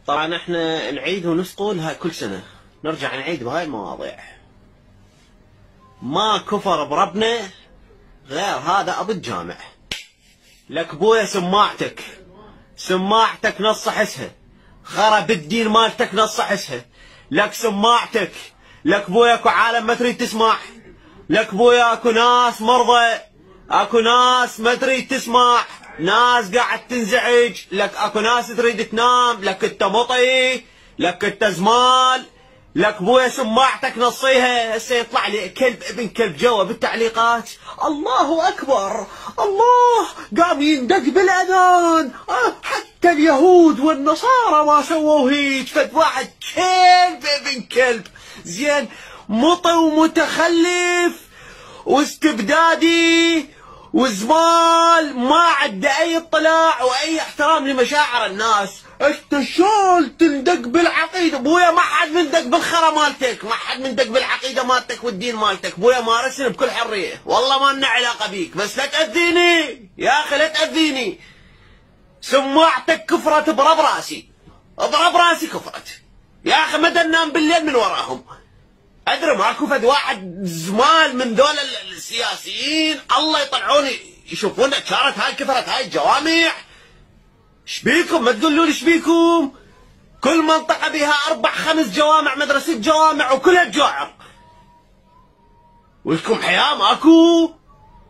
طبعا احنا نعيد ونسقل هاي كل سنة، نرجع نعيد بهاي المواضيع. ما كفر بربنا غير هذا ابو الجامع. لك بويا سماعتك نص حسها، خرب الدين مالتك نص حسها. لك سماعتك، لك بويا اكو عالم ما تريد تسمع، لك بويا اكو ناس مرضى، اكو ناس ما تريد تسمع، ناس قاعد تنزعج، لك اكو ناس تريد تنام، لك انت مطي، لك انت زمال، لك بويا سماعتك نصيها. هسه يطلع لي كلب ابن كلب جوا بالتعليقات، الله اكبر، الله قام يندق بالاذان، حتى اليهود والنصارى ما سووا هيك. فد واحد كلب ابن كلب، زين، مطي ومتخلف واستبدادي وزمال، ما عنده اي اطلاع واي احترام لمشاعر الناس. انت شلون تندق بالعقيده؟ بويا ما حد مندق بالخرا مالتك، ما حد مندق بالعقيده مالتك والدين مالتك. بويا مارسن بكل حريه، والله ما لنا علاقه بيك، بس لا تاذيني يا اخي، لا تاذيني. سماعتك كفرت برب راسي كفرت يا اخي، ما ننام بالليل من وراهم. ادري ماكو فد واحد زمال من ذول السياسيين الله يطلعوني يشوفونا كانت هاي كثرت هاي الجوامع. شبيكم؟ ما تقولوا لي شبيكم؟ كل منطقه بها 4-5 جوامع، مدرسه جوامع وكلها تجوعر. ولكم حياه ماكو؟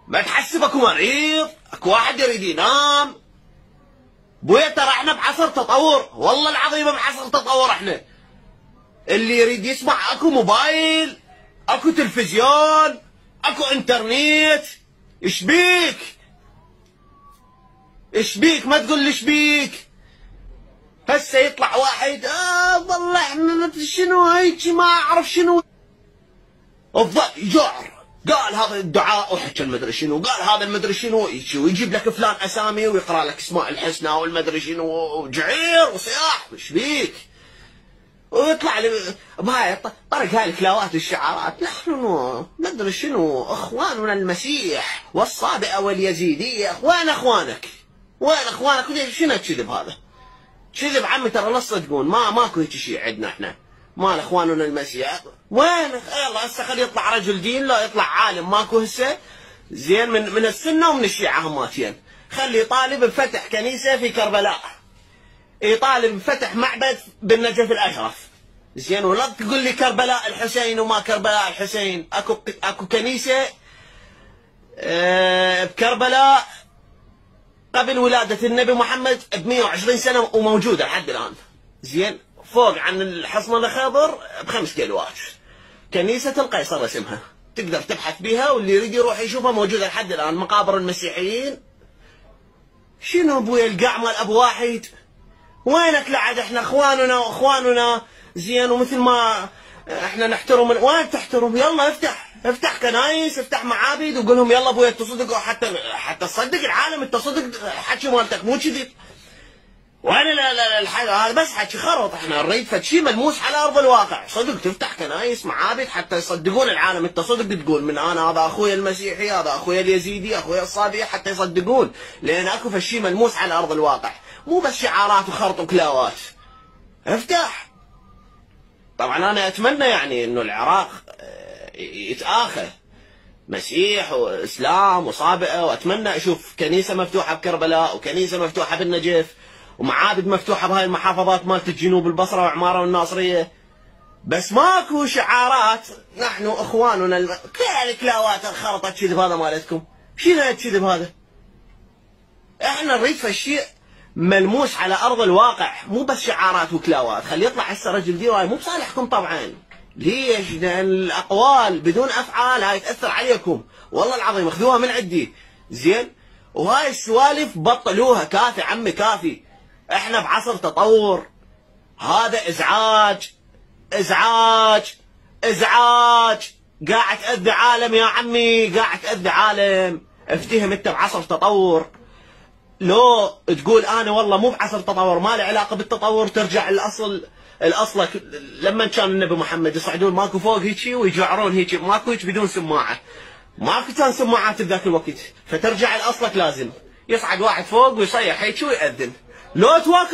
ما تحسب اكو مريض؟ اكو واحد يريد ينام؟ بويا ترى احنا بعصر تطور، والله العظيم بعصر تطور احنا. اللي يريد يسمع اكو موبايل، اكو تلفزيون، اكو انترنت. اشبيك؟ ما تقول لي شبيك. هسه يطلع واحد والله احنا شنو هيك ما اعرف شنو، الضل يجعر، قال هذا الدعاء وحكى المدري شنو، قال هذا المدري شنو، ويجيب لك فلان اسامي ويقرا لك اسماء الحسنى والمدري شنو، وجعير وصياح. شبيك؟ ويطلع لي بهاي طرق هاي الكلاوات والشعارات، نحن ندري شنو اخواننا المسيح والصابئه واليزيديه. وين اخوانك؟ وين اخوانك؟ شنو الكذب هذا؟ كذب عمي، ترى لا تصدقون، ماكو هيك شيء عندنا احنا، مال اخواننا المسيح. وين؟ يلا هسه خلي يطلع رجل دين، لا يطلع عالم، ماكو هسه. زين، من السنه ومن الشيعه هماتين. خلي طالب بفتح كنيسه في كربلاء، يطالب بفتح معبد بالنجف الاشرف. زين، ولا تقول لي كربلاء الحسين وما كربلاء الحسين. اكو كنيسه بكربلاء قبل ولاده النبي محمد ب 120 سنه وموجوده لحد الان. زين، فوق عن الحصن الخضر ب5 كيلوات. كنيسه القيصر اسمها، تقدر تبحث بها، واللي يريد يروح يشوفها، موجوده لحد الان. مقابر المسيحيين. شنو ابويا القاع مال ابو واحد؟ وينك لعد؟ احنا اخواننا زين، ومثل ما احنا نحترم وين تحترم؟ يلا افتح كنايس، افتح معابد، وقول لهم يلا ابويا تصدق، حتى تصدق العالم، انت صدق حكي مالتك مو كذب. وين هذا بس حكي خرط. احنا نريد فد شيء ملموس على ارض الواقع. صدق تفتح كنايس معابد حتى يصدقون العالم، انت صدق تقول من انا هذا اخويا المسيحي، هذا اخويا اليزيدي، اخويا الصابئي، حتى يصدقون، لان اكو فد شيء ملموس على ارض الواقع، مو بس شعارات وخرط وكلاوات. افتح. طبعا انا اتمنى يعني انه العراق يتآخى، مسيح واسلام وصابئه، واتمنى اشوف كنيسه مفتوحه بكربلاء، وكنيسه مفتوحه بالنجف، ومعابد مفتوحه بهاي المحافظات مالت الجنوب، البصره وعماره والناصريه. بس ماكو شعارات نحن اخواننا كل الكلاوات الخرطه الكذب هذا مالتكم. شنو الكذب هذا؟ احنا نريد فالشيء ملموس على ارض الواقع، مو بس شعارات وكلاوات. خلي يطلع هسه رجل ديواي، مو بصالحكم طبعا. ليش؟ لان الاقوال بدون افعال هاي تاثر عليكم، والله العظيم اخذوها من عندي. زين، وهاي السوالف بطلوها، كافي عمي كافي. احنا بعصر تطور، هذا ازعاج. قاعد تاذي عالم يا عمي، قاعد تاذي عالم. افتهم انت بعصر تطور. لو تقول انا والله مو بعصر تطور، ما له علاقه بالتطور، ترجع الاصل لما كان النبي محمد يصعدون ماكو فوق هيك ويجعرون هيك، ماكو هيك بدون سماعه، ماكو كان سماعات بذاك الوقت، فترجع لاصلك، لازم يصعد واحد فوق ويصيح هيك ويأذن. لو تواكب